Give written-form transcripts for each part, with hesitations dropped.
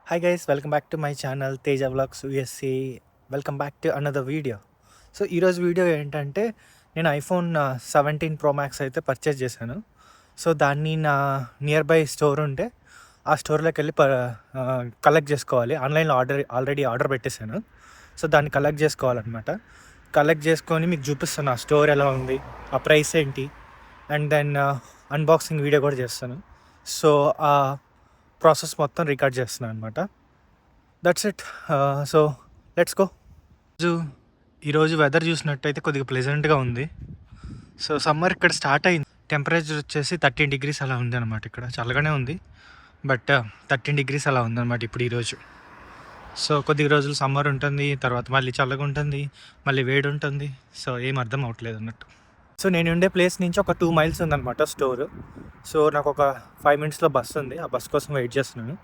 Hi guys, welcome back to my channel Teja vlogs USA. Welcome back to another video. So ఈరోజు video ఏంటంటే, నేను iPhone 17 pro max అయితే purchase చేశాను. So దాన్ని నా నియర్ బై స్టోర్ ఉంటే ఆ స్టోర్లోకి వెళ్ళి కలెక్ట్ చేసుకోవాలి. ఆన్లైన్లో ఆల్రెడీ ఆర్డర్ పెట్టేశాను. సో దాన్ని కలెక్ట్ చేసుకోవాలన్నమాట. కలెక్ట్ చేసుకొని మీకు చూపిస్తాను ఆ స్టోర్ ఎలా ఉంది, ఆ ప్రైస్ ఏంటి, అండ్ దెన్ అన్బాక్సింగ్ వీడియో కూడా చేస్తాను. సో ఆ ప్రాసెస్ మొత్తం రికార్డ్ చేస్తున్నాను అనమాట. That's it. So let's go. ఈరోజు వెదర్ చూసినట్టయితే కొద్దిగా ప్లెజెంట్గా ఉంది. సో సమ్మర్ ఇక్కడ స్టార్ట్ అయింది. టెంపరేచర్ వచ్చేసి 13 degrees అలా ఉంది అనమాట. ఇక్కడ చల్లగానే ఉంది, బట్ 13 degrees అలా ఉందన్నమాట ఇప్పుడు ఈరోజు. సో కొద్ది రోజులు సమ్మర్ ఉంటుంది, తర్వాత మళ్ళీ చల్లగా ఉంటుంది, మళ్ళీ వేడి ఉంటుంది. సో ఏం అర్థం అవ్వట్లేదు అన్నట్టు. సో నేను ఉండే ప్లేస్ నుంచి ఒక 2 miles ఉందన్నమాట స్టోర్. సో నాకు ఒక 5 minutesలో బస్ ఉంది. ఆ బస్ కోసం వెయిట్ చేస్తున్నాను.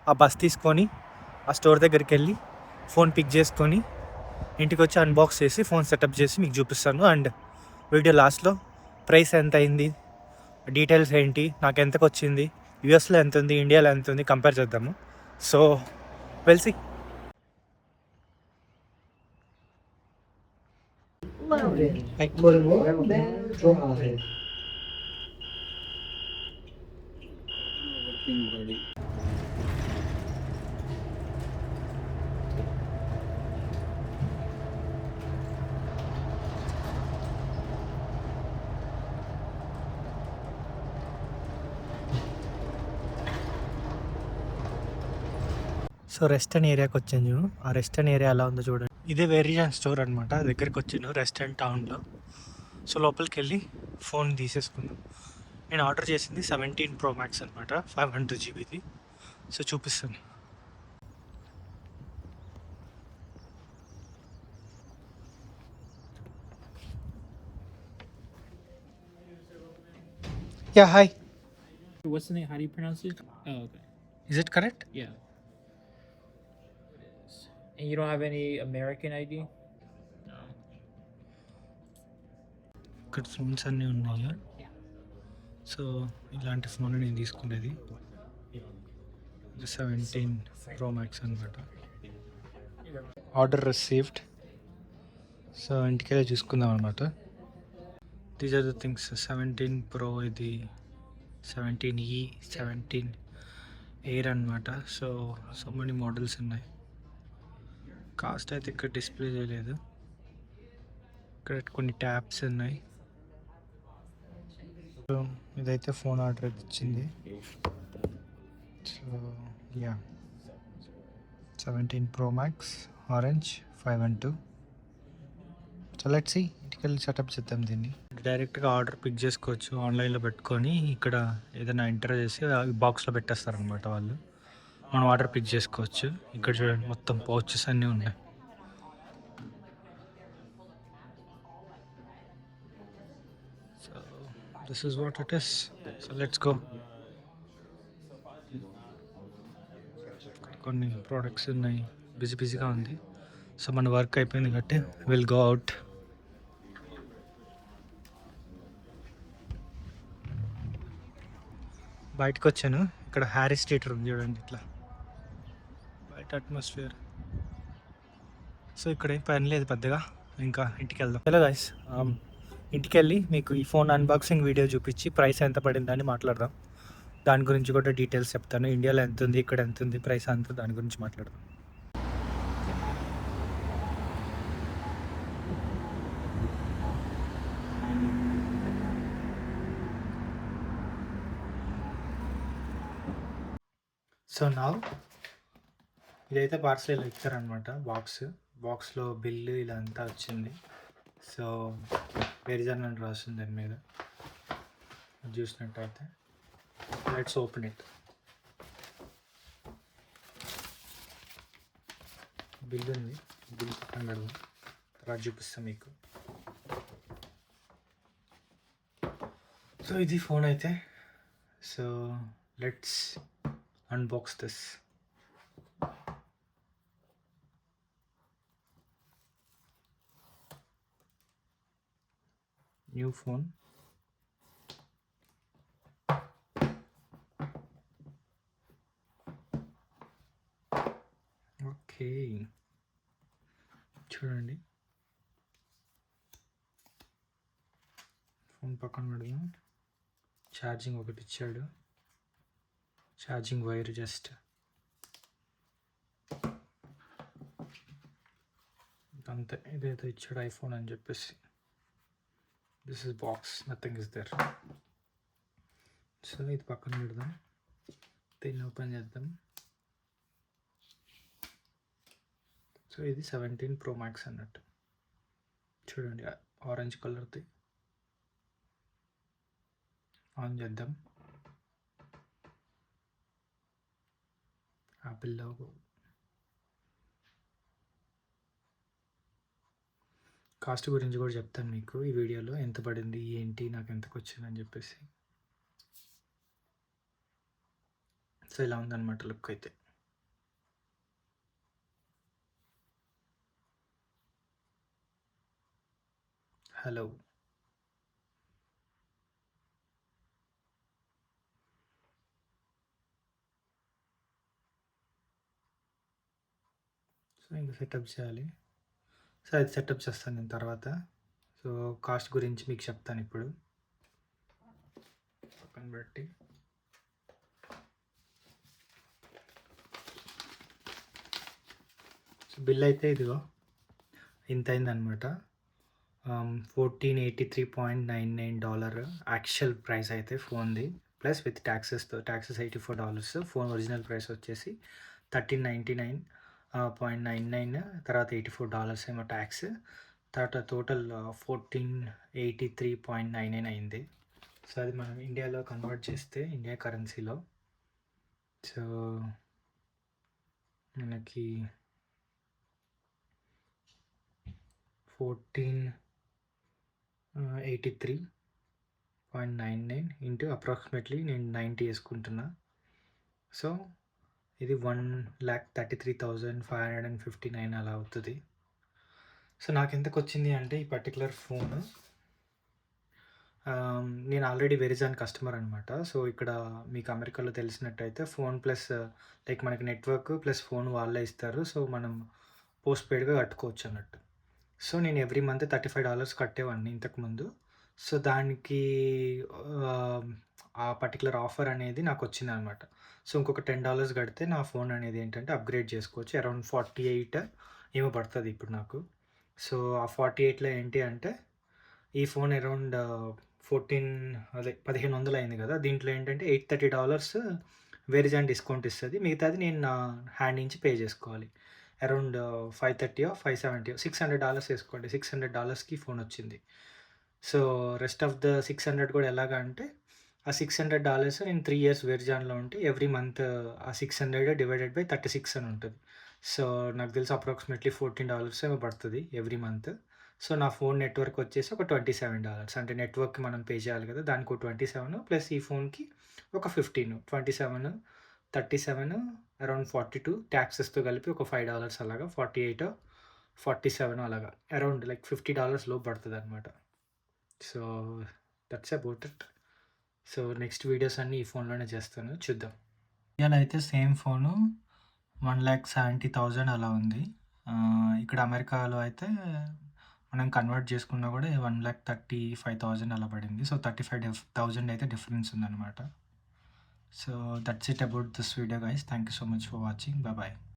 ఆ బస్ తీసుకొని ఆ స్టోర్ దగ్గరికి వెళ్ళి ఫోన్ పిక్ చేసుకొని ఇంటికి వచ్చి అన్బాక్స్ చేసి ఫోన్ సెటప్ చేసి మీకు చూపిస్తాను. అండ్ వీడియో లాస్ట్లో ప్రైస్ ఎంత అయింది, డీటెయిల్స్ ఏంటి, నాకు ఎంతకు వచ్చింది, యూఎస్లో ఎంత ఉంది, ఇండియాలో ఎంత ఉంది కంపేర్ చేద్దాము. సో వెల్సి. సో రెస్టారెంట్ ఏరియాకి వచ్చాను చూడు. ఆ రెస్టారెంట్ ఏరియా ఎలా ఉందో చూడండి. ఇదే వెరీజన్ స్టోర్ అనమాట. దగ్గరికి వచ్చాను రెస్టారెంట్ టౌన్లో. సో లోపలికి వెళ్ళి ఫోన్ తీసేసుకున్నాను. నేను ఆర్డర్ చేసింది 17 ప్రో మ్యాక్స్ అనమాట, 512 GBది. సో చూపిస్తాను. Yeah hi. What's the name? How do you pronounce it? Oh, okay. Is it correct? Yeah. And you don't have any American ID? No. ఇక్కడ phones అన్నీ ఉన్నాయి. సో ఇలాంటి phone నేను తీసుకునేది 17 pro max అనమాట. Order received. So ఇంటికెళ్ళి చూసుకుందాం అనమాట. These are the things. 17 pro, ఇది 17E, 17 ఎయిర్ అనమాట. సో మెనీ మోడల్స్ ఉన్నాయి. కాస్ట్ అయితే ఇక్కడ డిస్ప్లే చేయలేదు. ఇక్కడ కొన్ని ట్యాబ్స్ ఉన్నాయి. సో ఇదైతే ఫోన్ ఆర్డర్ ఇచ్చింది. So yeah 17 pro max orange 512. So let's see. ఇంటికెళ్ళి సెటప్ చేద్దాం దీన్ని. డైరెక్ట్గా ఆర్డర్ పిక్ చేసుకోవచ్చు. ఆన్లైన్లో పెట్టుకొని ఇక్కడ ఏదైనా ఎంటర్ చేసి బాక్స్లో పెట్టేస్తారనమాట వాళ్ళు. మనం ఆర్డర్ పిక్ చేసుకోవచ్చు. ఇక్కడ చూడండి మొత్తం పౌచెస్ అన్నీ ఉన్నాయి. So this is what it is. So let's go. కొన్ని ప్రోడక్ట్స్ ఉన్నాయి. బిజీగా ఉంది. సో మన వర్క్ అయిపోయింది కాబట్టి విల్ గో అవుట్. బయటకు వచ్చాను. ఇక్కడ హ్యారీస్ థియేటర్ ఉంది చూడండి, ఇట్లా బయట అట్మాస్ఫియర్. సో ఇక్కడ ఏం పని లేదు పెద్దగా. ఇంకా ఇంటికి వెళ్దాం. హలో గైస్, ఇంటికి వెళ్ళి మీకు ఈ ఫోన్ అన్బాక్సింగ్ వీడియో చూపించి ప్రైస్ ఎంత పడిందని మాట్లాడదాం. దాని గురించి కూడా డీటెయిల్స్ చెప్తాను. ఇండియాలో ఎంత ఉంది, ఇక్కడ ఎంత ఉంది, ప్రైస్ అంతా దాని గురించి మాట్లాడదాం. సో నా ఇదైతే పార్సల్ ఇలా ఇచ్చారనమాట. బాక్స్లో బిల్లు ఇలా అంతా వచ్చింది. సో వెరిజన్ అని రాస్తుంది దాని మీద చూసినట్టయితే. Let's open it. బిల్ ఉంది. బిల్ పక్కన పెడదాం, తర్వాత చూపిస్తాం మీకు. సో ఇది ఫోన్ అయితే. So let's unbox this. New phone. Okay. చూడండి. ఫోన్ పక్కన పెడదాం. ఛార్జింగ్ ఒకటి ఇచ్చాడు. ఛార్జింగ్ వైర్ జస్ట్ అంతే. ఇదేదో ఇచ్చాడు ఐఫోన్ అని చెప్పేసి. This is box, nothing is there. So ఇది పక్కన పెడదాం. దీన్ని ఓపెన్ చేద్దాం. సో ఇది 17 Pro Max అన్నట్టు. చూడండి, ఆరెంజ్ కలర్ది. ఆన్ చేద్దాం. Apple logo. కాస్ట్ గురించి కూడా చెప్తాను మీకు ఈ వీడియోలో, ఎంత పడింది ఏంటి నాకు ఎంతకు వచ్చిందని చెప్పేసి. సో ఇలా ఉందన్నమాట లుక్ అయితే. హలో. సో ఇంకా సెటప్ చేయాలి. సో అది సెటప్ చేస్తాను నేను తర్వాత. సో కాస్ట్ గురించి మీకు చెప్తాను ఇప్పుడు. పక్కన పెట్టి సో బిల్ అయితే ఇదిగో ఇంత అయిందనమాట. $1483.99 యాక్చువల్ ప్రైస్ అయితే ఫోన్ది, ప్లస్ విత్ ట్యాక్సెస్తో. ట్యాక్సెస్ $84. ఫోన్ ఒరిజినల్ ప్రైస్ వచ్చేసి $1399.99, తర్వాత $84 ఏమో ట్యాక్స్, తర్వాత టోటల్ 1483.99 అయింది. సో అది మనం ఇండియాలో కన్వర్ట్ చేస్తే ఇండియా కరెన్సీలో సో మనకి 1483.99 ఇంటూ అప్రాక్సిమేట్లీ నేను 90 వేసుకుంటున్నా. సో ఇది 1,33,559 అలా అవుతుంది. సో నాకు ఎంతకు వచ్చింది అంటే ఈ పర్టికులర్ ఫోన్, నేను ఆల్రెడీ వెరిజాన్ కస్టమర్ అనమాట. సో ఇక్కడ మీకు అమెరికాలో తెలిసినట్టయితే ఫోన్ ప్లస్ లైక్ మనకి నెట్వర్క్ ప్లస్ ఫోన్ వాళ్ళే ఇస్తారు. సో మనం పోస్ట్ పెయిడ్గా కట్టుకోవచ్చు అన్నట్టు. సో నేను ఎవ్రీ మంత్ $35 కట్టేవాడిని ఇంతకుముందు. సో దానికి ఆ పర్టికులర్ ఆఫర్ అనేది నాకు వచ్చిందనమాట. సో ఇంకొక $10 కడితే నా ఫోన్ అనేది ఏంటంటే అప్గ్రేడ్ చేసుకోవచ్చు. అరౌండ్ 48 ఏమో పడుతుంది ఇప్పుడు నాకు. సో ఆ 48లో ఏంటి అంటే ఈ ఫోన్ అరౌండ్ 1500 అయింది కదా. దీంట్లో ఏంటంటే $830 వెరిజాన్ డిస్కౌంట్ ఇస్తుంది. మిగతాది నేను నా హ్యాండ్ నుంచి పే చేసుకోవాలి. అరౌండ్ 530 570 $600 వేసుకోండి. $600కి ఫోన్ వచ్చింది. సో రెస్ట్ ఆఫ్ ద 600 కూడా ఎలాగా అంటే ఆ $600 నేను 3 years వెరిజాన్లో ఉంటే ఎవ్రీ మంత్ ఆ 600 డివైడెడ్ బై 36 అని ఉంటుంది. సో నాకు తెలిసి అప్రాక్సిమేట్లీ $14 ఏమో పడుతుంది ఎవ్రీ మంత్. సో నా ఫోన్ నెట్వర్క్ వచ్చేసి ఒక $27. అంటే నెట్వర్క్కి మనం పే చేయాలి కదా, దానికి ఒక 27 ప్లస్ ఈ ఫోన్కి ఒక 15, 27, 37, అరౌండ్ 42 ట్యాక్సెస్తో కలిపి ఒక $5 అలాగా 48, 47 అలాగా అరౌండ్ లైక్ $50 లోపు పడుతుంది అనమాట. So that's about it. So next videos అన్నీ ఈ ఫోన్లోనే చేస్తాను, చూద్దాం. ఇవాళ అయితే సేమ్ ఫోను 1,70,000 అలా ఉంది. ఇక్కడ అమెరికాలో అయితే మనం కన్వర్ట్ చేసుకున్నా కూడా 1,35,000 అలా పడింది. సో 35,000 అయితే డిఫరెన్స్ ఉందన్నమాట. So that's it about this video guys. Thank you so much for watching. Bye bye.